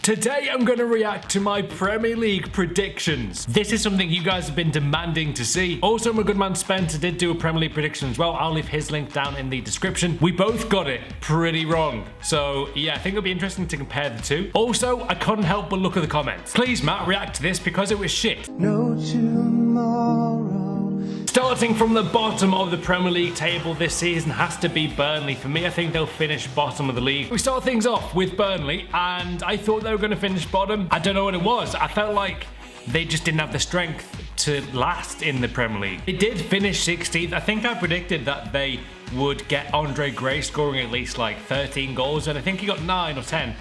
Today I'm going to react to my Premier League predictions. This is something you guys have been demanding to see. Also, my good man Spencer did do a Premier League prediction as well. I'll leave his link down in the description. We both got it pretty wrong. So yeah, I think it'll be interesting to compare the two. Also, I couldn't help but look at the comments. Please, Matt, react to this because it was shit. No tomorrow. Starting from the bottom of the Premier League table this season has to be Burnley. For me, I think they'll finish bottom of the league. We start things off with Burnley, and I thought they were going to finish bottom. I don't know what it was. I felt like they just didn't have the strength to last in the Premier League. They did finish 16th. I think I predicted that they would get Andre Gray scoring at least like 13 goals, and I think he got 9 or 10.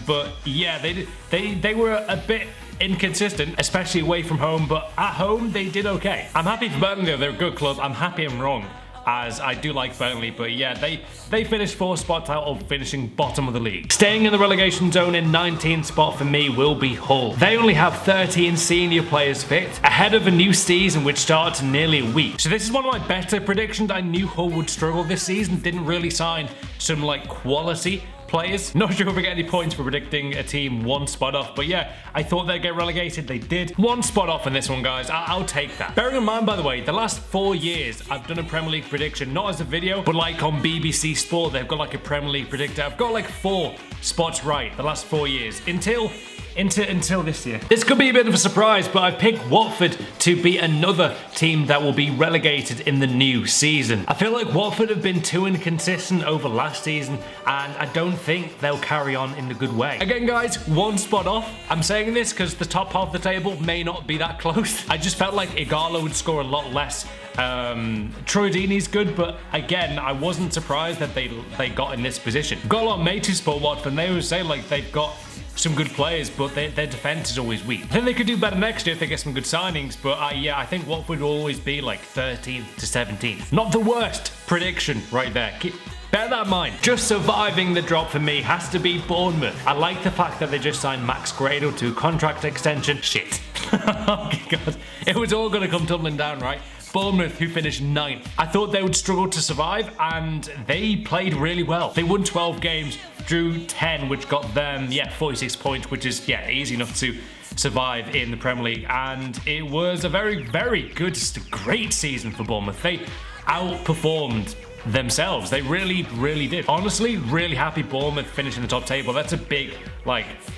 But yeah, they were a bit inconsistent, especially away from home, but at home they did okay. I'm happy for Burnley though. They're a good club. I'm happy I'm wrong, as I do like Burnley, but yeah, they finished 4 spots out of finishing bottom of the league. Staying in the relegation zone in 19th spot for me will be Hull. They only have 13 senior players fit, ahead of a new season which starts in nearly a week. So this is one of my better predictions. I knew Hull would struggle this season, didn't really sign some like quality players. Not sure if we get any points for predicting a team 1 spot off, but yeah, I thought they'd get relegated. They did. 1 spot off in this one, guys. I'll take that. Bearing in mind, by the way, the last 4 years I've done a Premier League prediction, not as a video, but like on BBC Sport, they've got like a Premier League predictor. I've got like 4 spots right the last 4 years until this year. This could be a bit of a surprise, but I've picked Watford to be another team that will be relegated in the new season. I feel like Watford have been too inconsistent over last season, and I don't think they'll carry on in a good way. Again, guys, 1 spot off. I'm saying this because the top half of the table may not be that close. I just felt like Igalo would score a lot less. Troy Deeney's good, but again, I wasn't surprised that they got in this position. Got a lot of mates who support Watford, and they always say like they've got some good players, but their defense is always weak. I think they could do better next year if they get some good signings, but yeah, I think Watford will always be like 13th to 17th. Not the worst prediction right there. Bear that in mind. Just surviving the drop for me has to be Bournemouth. I like the fact that they just signed Max Gradle to a contract extension. Shit. Oh God. It was all gonna come tumbling down, right? Bournemouth, who finished 9th. I thought they would struggle to survive, and they played really well. They won 12 games, drew 10, which got them, 46 points, which is, easy enough to survive in the Premier League. And it was a very, very good, just a great season for Bournemouth. They outperformed themselves. They really, really did. Honestly, really happy Bournemouth finishing the top table. That's a big,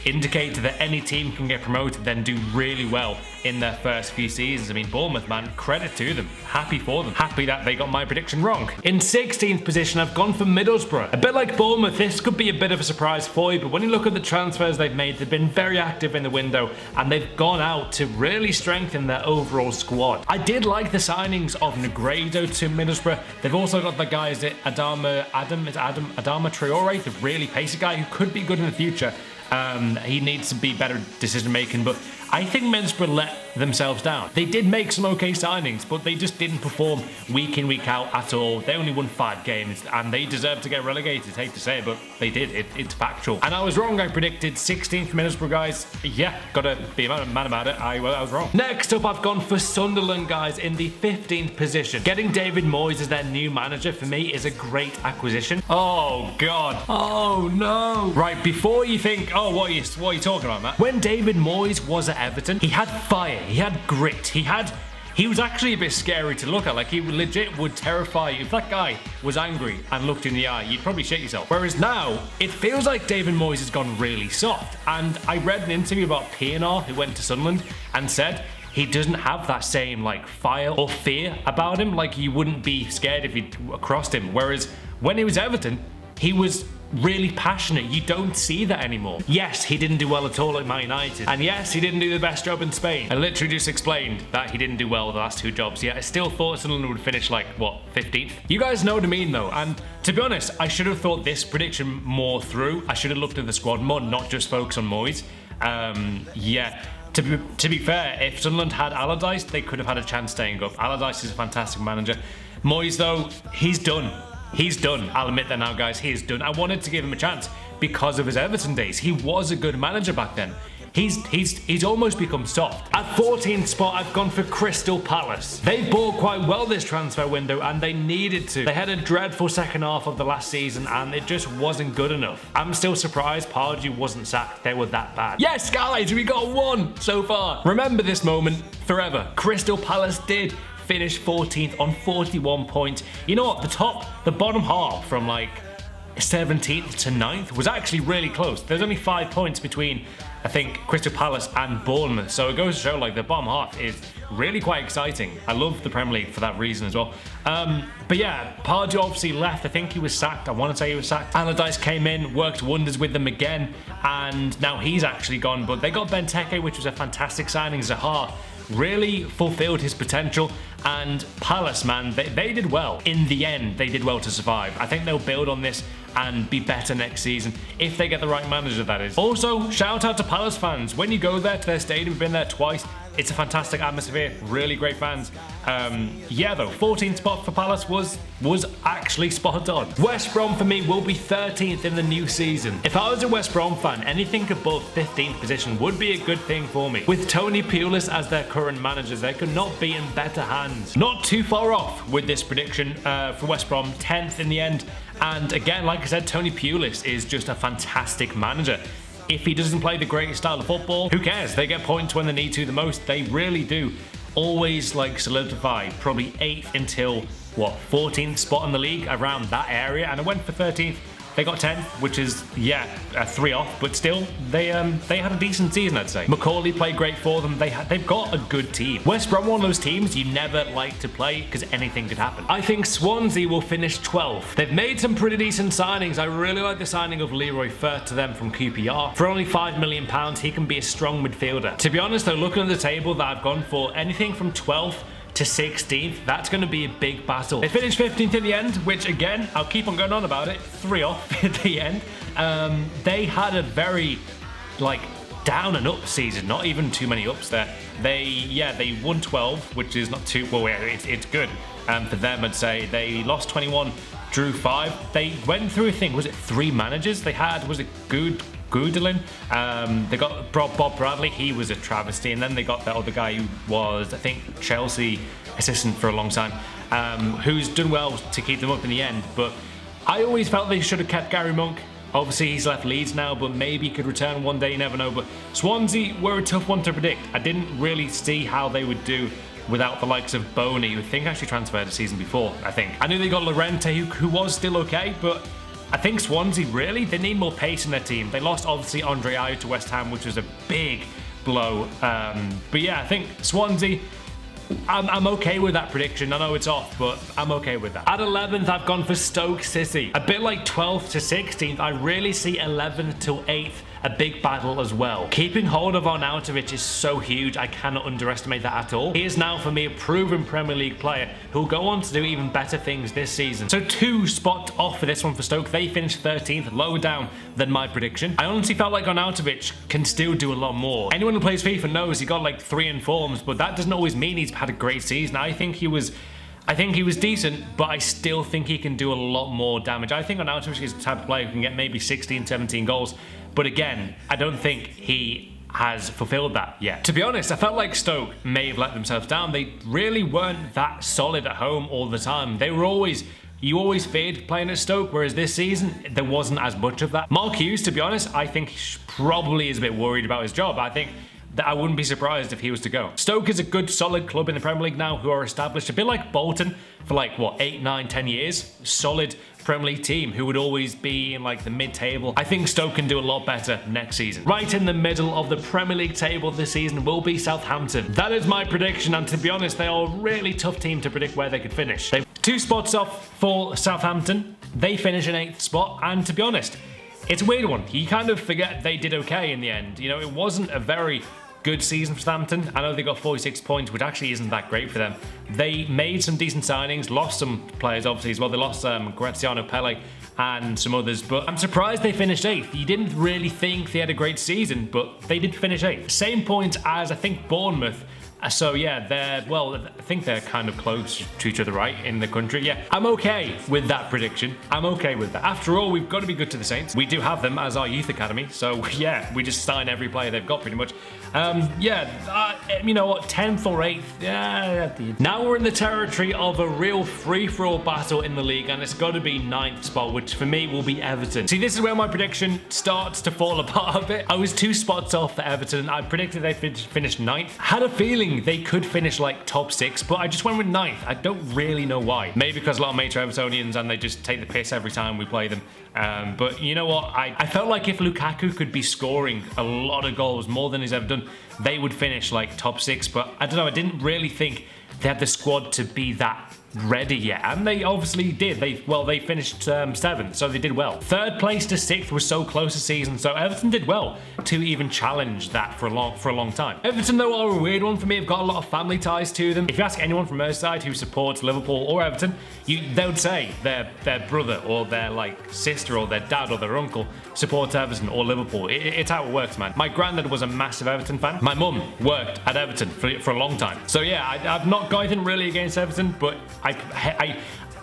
indicator that any team can get promoted, then do really well in their first few seasons. I mean, Bournemouth, man, credit to them. Happy for them. Happy that they got my prediction wrong. In 16th position, I've gone for Middlesbrough. A bit like Bournemouth, this could be a bit of a surprise for you, but when you look at the transfers they've made, they've been very active in the window, and they've gone out to really strengthen their overall squad. I did like the signings of Negredo to Middlesbrough. They've also got the guys at Adama Traore, the really pacey guy who could be good in the future. He needs to be better decision making, but I think Middlesbrough let themselves down. They did make some okay signings, but they just didn't perform week in, week out at all. They only won 5 games, and they deserve to get relegated. Hate to say it, but they did. It's factual. And I was wrong. I predicted 16th Middlesbrough, guys. Yeah, gotta be a man about it. I was wrong. Next up, I've gone for Sunderland, guys, in the 15th position. Getting David Moyes as their new manager, for me, is a great acquisition. Oh, God. Oh, no. Right, before you think, oh, what are you talking about, Matt? When David Moyes was at Everton, he had fire, he had grit, he was actually a bit scary to look at. Like, he legit would terrify you. If that guy was angry and looked in the eye, you'd probably shit yourself. Whereas now, it feels like David Moyes has gone really soft. And I read an interview about Pienaar, who went to Sunderland, and said he doesn't have that same fire or fear about him. Like, you wouldn't be scared if you crossed him. Whereas when he was Everton, he was really passionate. You don't see that anymore. Yes, he didn't do well at all at Man United, and yes, he didn't do the best job in Spain. I literally just explained that he didn't do well the last 2 jobs. Yeah, I still thought Sunderland would finish 15th. You guys know what I mean though, and to be honest, I should have thought this prediction more through. I should have looked at the squad more, not just focus on Moyes. To be fair, if Sunderland had Allardyce, they could have had a chance staying up. Allardyce is a fantastic manager. Moyes though, he's done. He's done. I'll admit that now, guys. He is done. I wanted to give him a chance because of his Everton days. He was a good manager back then. he's almost become soft. At 14th spot, I've gone for Crystal Palace. They bought quite well this transfer window, and they needed to. They had a dreadful second half of the last season, and it just wasn't good enough. I'm still surprised Pardew wasn't sacked. They were that bad. Yes, guys, we got one so far. Remember this moment forever. Crystal Palace did finish 14th on 41 points. You know what? The bottom half from like 17th to 9th was actually really close. There's only 5 points between, I think, Crystal Palace and Bournemouth. So it goes to show like the bottom half is really quite exciting. I love the Premier League for that reason as well. But yeah, Pardew obviously left. I think he was sacked. I want to say he was sacked. Allardyce came in, worked wonders with them again, and now he's actually gone. But they got Benteke, which was a fantastic signing. Zaha really fulfilled his potential, and Palace, man, they did well. In the end, they did well to survive. I think they'll build on this and be better next season, if they get the right manager, that is. Also, shout out to Palace fans. When you go there to their stadium, we've been there twice, it's a fantastic atmosphere, really great fans. Yeah though, 14th spot for Palace was actually spot on. West Brom for me will be 13th in the new season. If I was a West Brom fan, anything above 15th position would be a good thing for me. With Tony Pulis as their current manager, they could not be in better hands. Not too far off with this prediction for West Brom, 10th in the end. And again, like I said, Tony Pulis is just a fantastic manager. If he doesn't play the greatest style of football, who cares? They get points when they need to the most. They really do. Always like solidify, probably 8th until, what, 14th spot in the league, around that area. And I went for 13th. They got 10th, which is, yeah, 3 off, but still, they had a decent season, I'd say. Macaulay played great for them. They've got a good team. West Brom, one of those teams you never like to play because anything could happen. I think Swansea will finish 12th. They've made some pretty decent signings. I really like the signing of Leroy Fer to them from QPR. For only £5 million, he can be a strong midfielder. To be honest, though, looking at the table that I've gone for, anything from 12th to 16th, that's going to be a big battle. They finished 15th in the end, which again, I'll keep on going on about it, 3 off at the end. They had a very, like, down and up season, not even too many ups there. They won 12, which is not too, well, it's good for them, I'd say. They lost 21, drew 5. They went through a thing, was it 3 managers? They had, was it Goodelin? They got Bob Bradley, he was a travesty, and then they got that other guy who was, I think, Chelsea assistant for a long time, who's done well to keep them up in the end. But I always felt they should have kept Gary Monk. Obviously he's left Leeds now, but maybe he could return one day, you never know. But Swansea were a tough one to predict. I didn't really see how they would do without the likes of Boney, who I think actually transferred the season before, I think. I knew they got Llorente, who was still okay, but I think Swansea, really, they need more pace in their team. They lost, obviously, Andre Ayew to West Ham, which was a big blow. But yeah, I think Swansea, I'm okay with that prediction. I know it's off, but I'm okay with that. At 11th, I've gone for Stoke City. A bit like 12th to 16th, I really see 11th till 8th a big battle as well. Keeping hold of Arnautovic is so huge, I cannot underestimate that at all. He is now, for me, a proven Premier League player who'll go on to do even better things this season. So 2 spots off for this one for Stoke. They finished 13th, lower down than my prediction. I honestly felt like Arnautovic can still do a lot more. Anyone who plays FIFA knows he got like 3 informs, but that doesn't always mean he's had a great season. I think he was decent, but I still think he can do a lot more damage. I think Arnautovic is the type of player who can get maybe 16, 17 goals. But again, I don't think he has fulfilled that yet. To be honest, I felt like Stoke may have let themselves down. They really weren't that solid at home all the time. You always feared playing at Stoke, whereas this season, there wasn't as much of that. Mark Hughes, to be honest, I think he probably is a bit worried about his job. I think that I wouldn't be surprised if he was to go. Stoke is a good, solid club in the Premier League now who are established, a bit like Bolton for like, what, 8, 9, 10 years? Solid Premier League team who would always be in like the mid-table. I think Stoke can do a lot better next season. Right in the middle of the Premier League table this season will be Southampton. That is my prediction, and to be honest, they are a really tough team to predict where they could finish. They've 2 spots off for Southampton. They finish in 8th spot, and to be honest, it's a weird one. You kind of forget they did okay in the end. You know, it wasn't a very good season for Southampton. I know they got 46 points, which actually isn't that great for them. They made some decent signings, lost some players obviously as well. They lost Graziano Pelle and some others, but I'm surprised they finished 8th. You didn't really think they had a great season, but they did finish 8th. Same point as, I think, Bournemouth So yeah, I think they're kind of close to each other, right, in the country. Yeah, I'm okay with that prediction. I'm okay with that. After all, we've got to be good to the Saints. We do have them as our youth academy, so yeah, we just sign every player they've got pretty much. You know what, 10th or 8th, yeah. Now we're in the territory of a real free-for-all battle in the league, and it's got to be 9th spot, which for me will be Everton. See, this is where my prediction starts to fall apart a bit. I was 2 spots off for Everton. I predicted they'd finish 9th. Had a feeling they could finish like top 6, but I just went with 9th. I don't really know why. Maybe because a lot of mates are Evertonians and they just take the piss every time we play them. But you know what? I felt like if Lukaku could be scoring a lot of goals, more than he's ever done, they would finish like top 6. But I don't know, I didn't really think they had the squad to be that ready yet, and they obviously did. They finished 7th, so they did well. 3rd place to 6th was so close this season, so Everton did well to even challenge that for a long time. Everton, though, are a weird one for me. I've got a lot of family ties to them. If you ask anyone from Merseyside who supports Liverpool or Everton, they would say their brother or their like sister or their dad or their uncle supports Everton or Liverpool. It's how it works, man. My granddad was a massive Everton fan. My mum worked at Everton for a long time. So yeah, I've not got anything really against Everton, but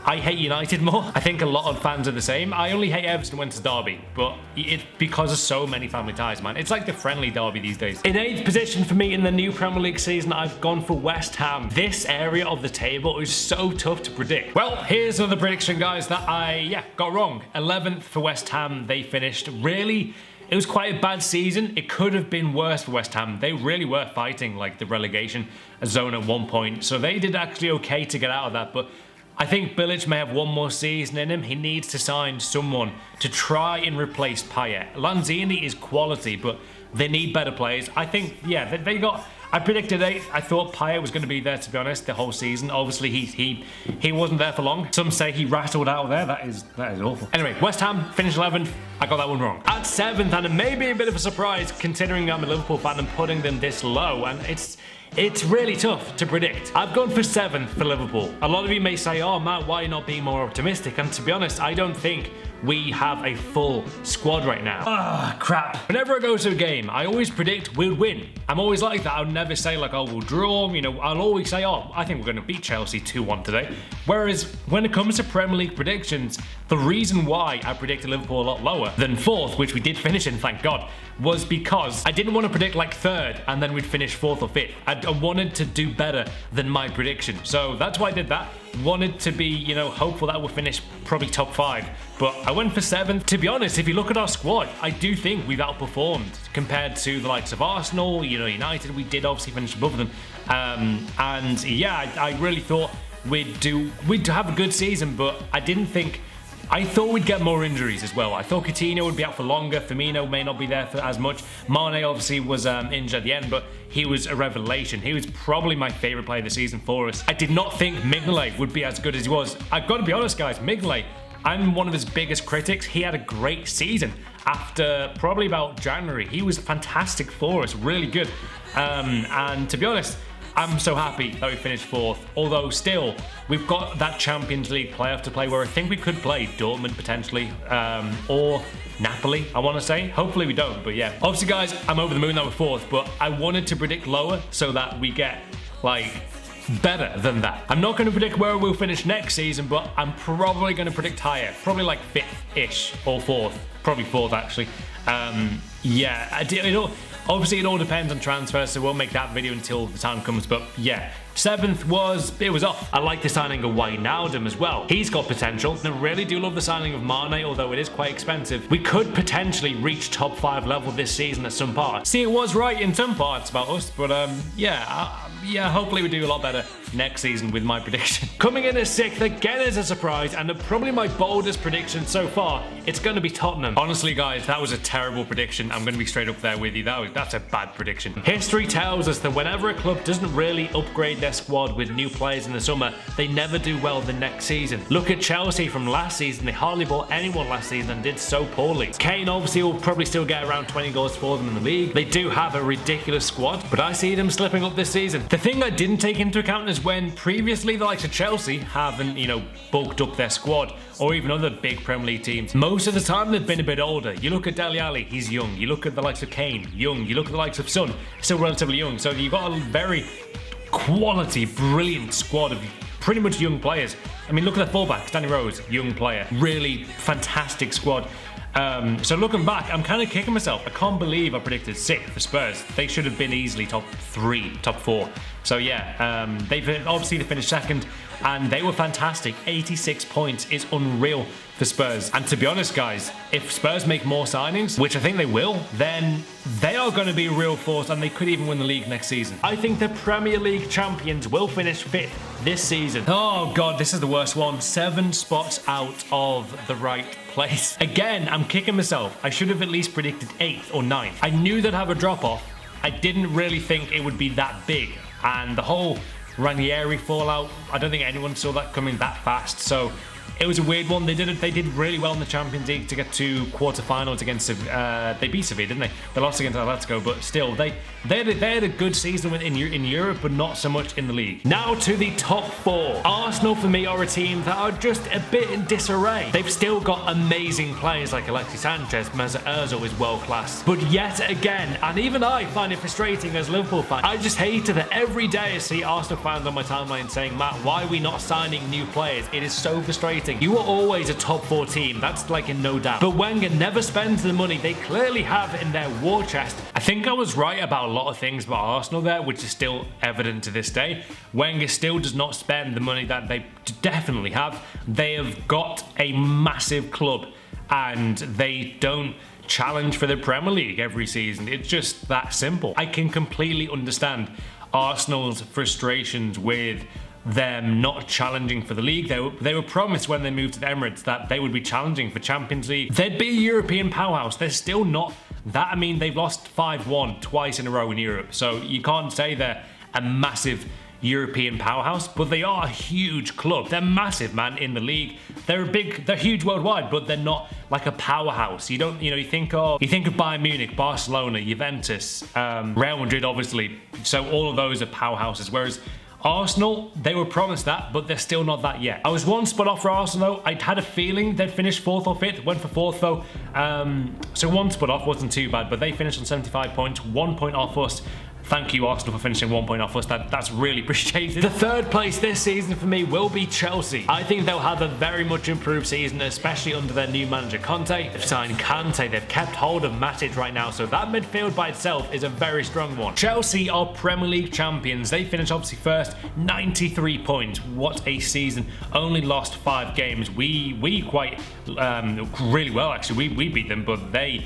I hate United more. I think a lot of fans are the same. I only hate Everton when it's Derby, but it's because of so many family ties, man. It's like the friendly Derby these days. In 8th position for me in the new Premier League season, I've gone for West Ham. This area of the table is so tough to predict. Well, here's another prediction, guys, that I got wrong. 11th for West Ham, they finished. Really, it was quite a bad season. It could have been worse for West Ham. They really were fighting like the relegation zone at one point, so they did actually okay to get out of that. But I think Bilic may have one more season in him. He needs to sign someone to try and replace Payet. Lanzini is quality, but they need better players. I think, yeah, they got... I predicted 8th. I thought Payet was going to be there, to be honest, the whole season. Obviously, he wasn't there for long. Some say he rattled out there. That is awful. Anyway, West Ham finished 11th. I got that one wrong. At 7th, and it may be a bit of a surprise considering I'm a Liverpool fan and putting them this low, and it's really tough to predict. I've gone for 7th for Liverpool. A lot of you may say, oh, Matt, why not be more optimistic? And to be honest, I don't think we have a full squad right now. Ah, crap. Whenever I go to a game, I always predict we'll win. I'm always like that. I'll never say like, oh, we'll draw. You know, I'll always say, oh, I think we're going to beat Chelsea 2-1 today. Whereas when it comes to Premier League predictions, the reason why I predicted Liverpool a lot lower than 4th, which we did finish in, thank God, was because I didn't want to predict like 3rd and then we'd finish 4th or 5th. I wanted to do better than my prediction. So that's why I did that. Wanted to be, you know, hopeful that we'll finish probably top 5. But I went for 7th. To be honest, if you look at our squad, I do think we've outperformed compared to the likes of Arsenal, you know, United. We did obviously finish above them. And yeah, I really thought we'd have a good season, but I thought we'd get more injuries as well. I thought Coutinho would be out for longer. Firmino may not be there for as much. Mane obviously was injured at the end, but he was a revelation. He was probably my favourite player this season for us. I did not think Mignolet would be as good as he was. I've got to be honest, guys. Mignolet, I'm one of his biggest critics. He had a great season after probably about January. He was fantastic for us, really good. And to be honest, I'm so happy that we finished 4th, although still, we've got that Champions League playoff to play where I think we could play Dortmund potentially, or Napoli, I want to say. Hopefully we don't, but yeah. Obviously, guys, I'm over the moon that we're 4th, but I wanted to predict lower so that we get, like, better than that. I'm not going to predict where we'll finish next season, but I'm probably going to predict higher, probably like 5th-ish, or 4th, probably 4th actually. Yeah, obviously, it all depends on transfers, so we'll make that video until the time comes, but yeah. 7th was off. I like the signing of Wijnaldum as well. He's got potential. And I really do love the signing of Mane, although it is quite expensive. We could potentially reach top 5 level this season at some parts. See, it was right in some parts about us, but yeah, hopefully we do a lot better next season with my prediction. Coming in at 6th, again as a surprise, and probably my boldest prediction so far, it's going to be Tottenham. Honestly, guys, that was a terrible prediction. I'm going to be straight up there with you. That's a bad prediction. History tells us that whenever a club doesn't really upgrade their squad with new players in the summer, they never do well the next season. Look at Chelsea from last season. They hardly bought anyone last season and did so poorly. Kane obviously will probably still get around 20 goals for them in the league. They do have a ridiculous squad, but I see them slipping up this season. The thing I didn't take into account is when previously the likes of Chelsea haven't, you know, bulked up their squad, or even other big Premier League teams. Most of the time they've been a bit older. You look at Dele Alli, he's young. You look at the likes of Kane, young. You look at the likes of Son, still relatively young. So you've got a very quality, brilliant squad of pretty much young players. I mean, look at the fullback, Danny Rose, young player. Really fantastic squad. So looking back, I'm kind of kicking myself. I can't believe I predicted 6th for Spurs. They should have been easily top 3, top 4. So yeah, they've obviously finished 2nd, and they were fantastic. 86 points is unreal for Spurs. And to be honest, guys, if Spurs make more signings, which I think they will, then they are going to be a real force, and they could even win the league next season. I think the Premier League champions will finish 5th this season. Oh God, this is the worst one. 7 spots out of the right place. Again, I'm kicking myself. I should have at least predicted 8th or 9th. I knew they'd have a drop off. I didn't really think it would be that big. And the whole Ranieri fallout, I don't think anyone saw that coming that fast. So it was a weird one. They did really well in the Champions League to get to quarterfinals against they beat Sevilla, didn't they? They lost against Atletico, but still they had a good season in Europe, but not so much in the league. Now to the top 4. Arsenal for me are a team that are just a bit in disarray. They've still got amazing players like Alexis Sanchez. Mesut Ozil is world class, but yet again, and even I find it frustrating as a Liverpool fan. I just hate it that every day I see Arsenal fans on my timeline saying, "Matt, why are we not signing new players?" It is so frustrating. You are always a top 4 team, that's like in no doubt. But Wenger never spends the money they clearly have in their war chest. I think I was right about a lot of things about Arsenal there, which is still evident to this day. Wenger still does not spend the money that they definitely have. They have got a massive club, and they don't challenge for the Premier League every season. It's just that simple. I can completely understand Arsenal's frustrations with them not challenging for the league. They were promised when they moved to the Emirates that they would be challenging for Champions League. They'd be a European powerhouse. They're still not that. I mean, they've lost 5-1 twice in a row in Europe, so you can't say they're a massive European powerhouse, but they are a huge club. They're massive, man, in the league. They're huge worldwide, but they're not like a powerhouse. You think of Bayern Munich, Barcelona, Juventus, Real Madrid, obviously. So all of those are powerhouses, whereas Arsenal, they were promised that, but they're still not that yet. I was 1 spot off for Arsenal though. I'd had a feeling they'd finish 4th or 5th, went for 4th though. So 1 spot off wasn't too bad, but they finished on 75 points, 1 point off us. Thank you, Arsenal, for finishing 1 point off us. That's really appreciated. The 3rd place this season for me will be Chelsea. I think they'll have a very much improved season, especially under their new manager, Conte. They've signed Kante. They've kept hold of Matic right now, so that midfield by itself is a very strong one. Chelsea are Premier League champions. They finished obviously 1st, 93 points. What a season. Only lost 5 games. We quite really well, actually. We beat them, but they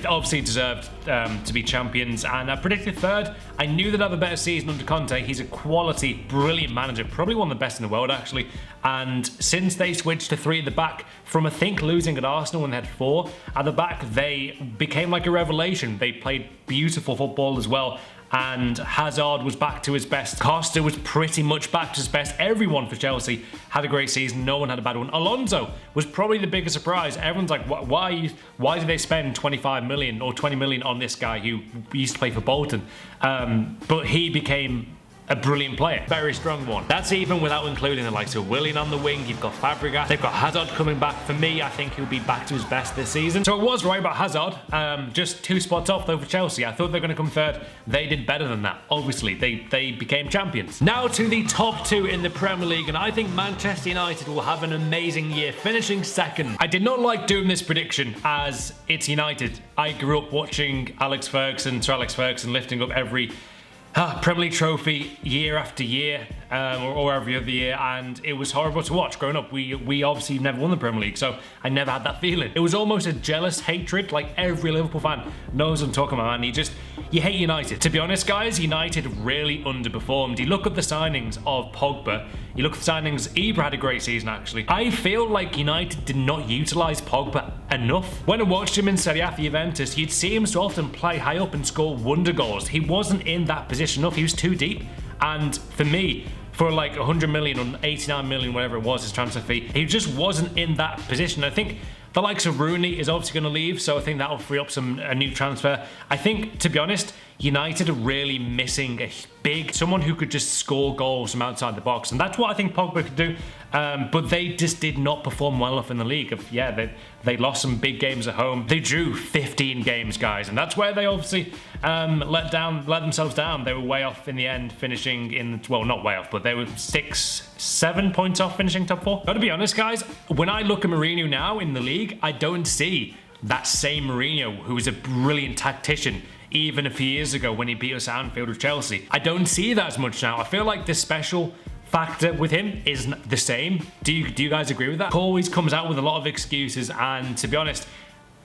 obviously deserved to be champions, and I predicted 3rd. I knew they'd have a better season under Conte. He's a quality, brilliant manager, probably one of the best in the world, actually. And since they switched to 3 at the back, from I think losing at Arsenal when they had 4 at the back, they became like a revelation. They played beautiful football as well. And Hazard was back to his best. Costa was pretty much back to his best. Everyone for Chelsea had a great season. No one had a bad one. Alonso was probably the biggest surprise. Everyone's like, why did they spend 25 million or 20 million on this guy who used to play for Bolton? But he became a brilliant player, very strong one. That's even without including the likes of Willian on the wing. You've got Fabregas, they've got Hazard coming back. For me, I think he'll be back to his best this season. So I was right about Hazard, just 2 spots off though for Chelsea. I thought they were going to come 3rd. They did better than that. Obviously, they became champions. Now to the top 2 in the Premier League, and I think Manchester United will have an amazing year, finishing 2nd. I did not like doing this prediction as it's United. I grew up watching Sir Alex Ferguson lifting up every Premier League trophy year after year, or every other year, and it was horrible to watch growing up. We obviously never won the Premier League, so I never had that feeling. It was almost a jealous hatred, like every Liverpool fan knows what I'm talking about, man. You hate United. To be honest, guys, United really underperformed. You look at the signings of Pogba, you look at the signings, Ibra had a great season actually. I feel like United did not utilise Pogba enough. When I watched him in Serie A for Juventus, you'd see him so often play high up and score wonder goals. He wasn't in that position enough. He was too deep. And for me, for like 100 million or 89 million, whatever it was, his transfer fee, he just wasn't in that position. I think the likes of Rooney is obviously going to leave, so I think that'll free up a new transfer. I think, to be honest, United are really missing a someone who could just score goals from outside the box, and that's what I think Pogba could do. But they just did not perform well enough in the league. They lost some big games at home. They drew 15 games, guys, and that's where they obviously let themselves down. They were way off in the end, finishing in, well, not way off, but they were 6-7 points off finishing top 4. Gotta be honest, guys, when I look at Mourinho now in the league, I don't see that same Mourinho who was a brilliant tactician even a few years ago when he beat us at Anfield with Chelsea. I don't see that as much now. I feel like the special factor with him is the same. Do you guys agree with that? He always comes out with a lot of excuses, and to be honest,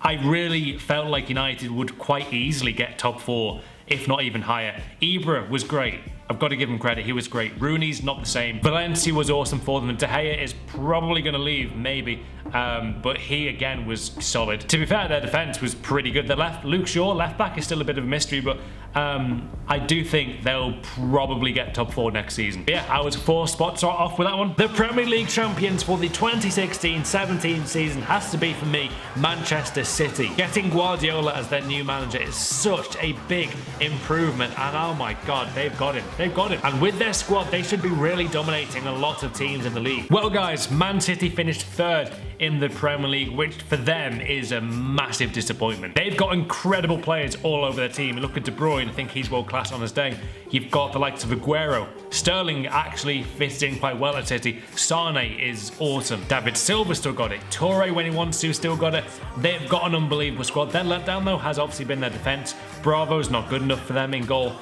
I really felt like United would quite easily get top 4, if not even higher. Ibra was great. I've got to give him credit. He was great. Rooney's not the same. Valencia was awesome for them. And De Gea is probably going to leave, maybe. But he, again, was solid. To be fair, their defense was pretty good. Luke Shaw, left back, is still a bit of a mystery, but I do think they'll probably get top 4 next season. But yeah, I was 4 spots off with that one. The Premier League champions for the 2016-17 season has to be, for me, Manchester City. Getting Guardiola as their new manager is such a big improvement, and oh my God, they've got him. They've got it. And with their squad, they should be really dominating a lot of teams in the league. Well, guys, Man City finished 3rd in the Premier League, which for them is a massive disappointment. They've got incredible players all over their team. Look at De Bruyne, I think he's world class on his day. You've got the likes of Aguero. Sterling actually fits in quite well at City. Sane is awesome. David Silva still got it. Toure, when he wants to, still got it. They've got an unbelievable squad. Their letdown, though, has obviously been their defense. Bravo's not good enough for them in goal.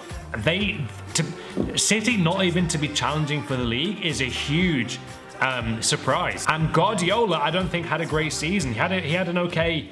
City not even to be challenging for the league is a huge surprise. And Guardiola, I don't think had a great season. He had an okay,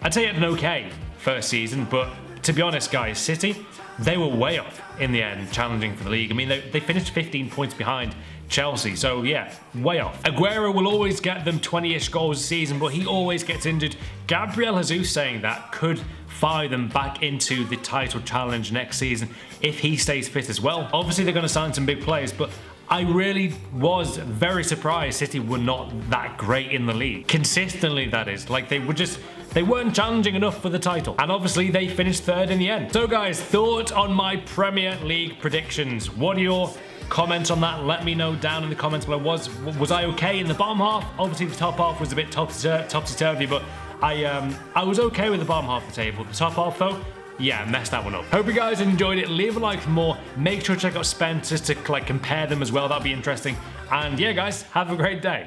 I'd say he had an okay first season, but to be honest, guys, City, they were way off in the end, challenging for the league. I mean, they finished 15 points behind Chelsea, so yeah, way off. Aguero will always get them 20-ish goals a season, but he always gets injured. Gabriel Jesus saying that could fire them back into the title challenge next season if he stays fit as well. Obviously, they're going to sign some big players, but I really was very surprised City were not that great in the league. Consistently, that is. They weren't challenging enough for the title. And obviously, they finished 3rd in the end. So guys, thought on my Premier League predictions. What are your comments on that? Let me know down in the comments below. Was I okay in the bottom half? Obviously, the top half was a bit topsy-turvy, but I was okay with the bottom half of the table. The top half, though, yeah, messed that one up. Hope you guys enjoyed it. Leave a like for more. Make sure to check out Spencer's to compare them as well. That'd be interesting. And yeah, guys, have a great day.